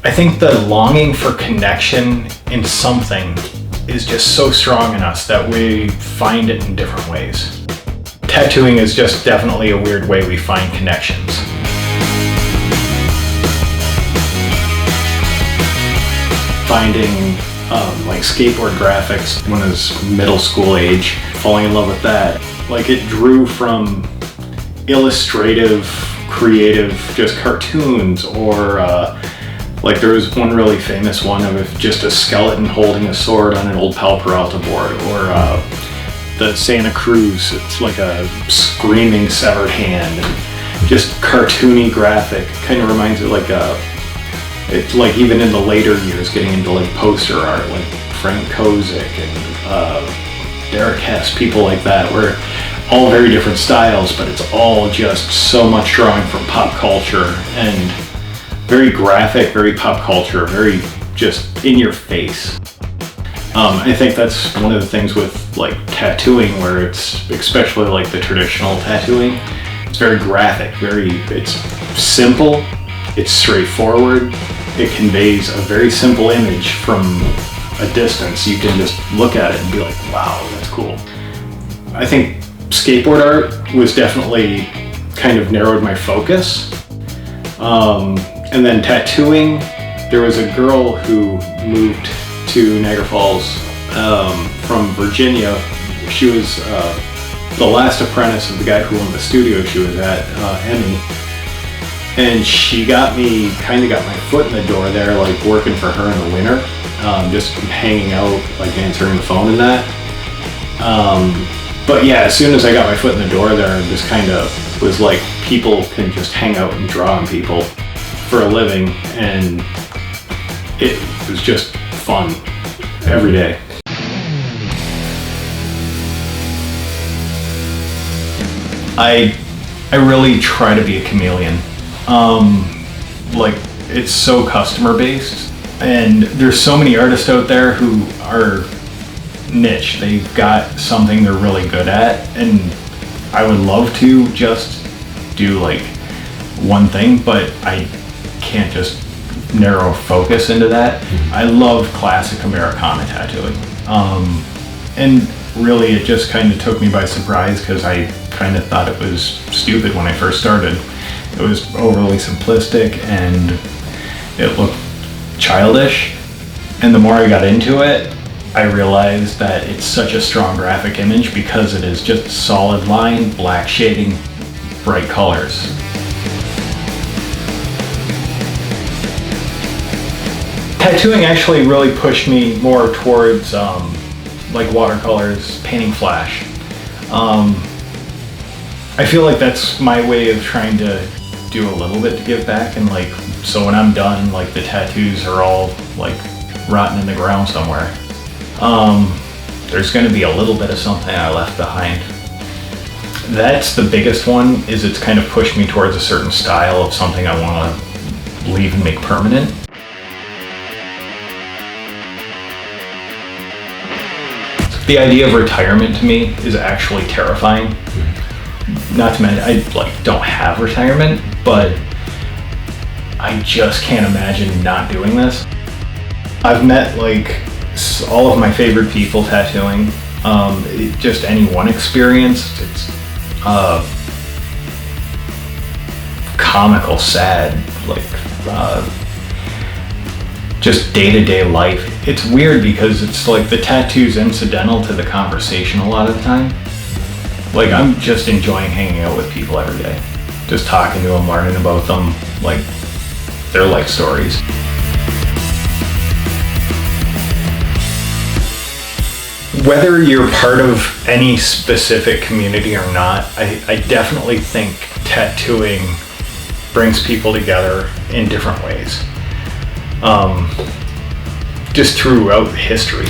I think the longing for connection in something is just so strong in us that we find it in different ways. Tattooing is just definitely a weird way we find connections. Finding like skateboard graphics when I was middle school age, falling in love with that. Like it drew from illustrative, creative, just cartoons, or like there was one really famous one of just a skeleton holding a sword on an old Pal Peralta board, or the Santa Cruz, it's like a screaming severed hand, and just cartoony graphic. Kind of reminds me like it's like even in the later years getting into like poster art, like Frank Kozik and Derek Hess, people like that, where all very different styles, but it's all just so much drawing from pop culture and very graphic, very pop culture, very just in your face. I think that's one of the things with like tattooing, where it's especially like the traditional tattooing, it's very graphic, it's simple, it's straightforward, it conveys a very simple image from a distance. You can just look at it and be like, wow, that's cool. I think skateboard art was definitely kind of narrowed my focus. And then tattooing, there was a girl who moved to Niagara Falls from Virginia. She was the last apprentice of the guy who owned the studio she was at, Emmy. And she got my foot in the door there, like working for her in the winter, just hanging out, like answering the phone and that. But yeah, as soon as I got my foot in the door there, it just kind of was like, people can just hang out and draw on people for a living, and it was just fun every day. I really try to be a chameleon. Like it's so customer based, and there's so many artists out there who are niche. They've got something they're really good at, and I would love to just do like one thing, but I can't just narrow focus into that. I love classic Americana tattooing, and really it just kind of took me by surprise, because I kind of thought it was stupid when I first started. It was overly simplistic and it looked childish, and the more I got into it, I realized that it's such a strong graphic image because it is just solid line, black shading, bright colors. Tattooing actually really pushed me more towards like watercolors, painting flash. I feel like that's my way of trying to do a little bit to give back, and like, so when I'm done, like the tattoos are all like rotten in the ground somewhere. There's going to be a little bit of something I left behind. That's the biggest one, is it's kind of pushed me towards a certain style of something I want to leave and make permanent. The idea of retirement to me is actually terrifying. Not to mention, I like don't have retirement, but I just can't imagine not doing this. I've met like all of my favorite people tattooing. Just any one experience, it's comical, sad, like just day-to-day life. It's weird because it's like the tattoo's incidental to the conversation a lot of the time. Like I'm just enjoying hanging out with people every day, just talking to them, learning about them, like their life stories. Whether you're part of any specific community or not, I definitely think tattooing brings people together in different ways. Just throughout history.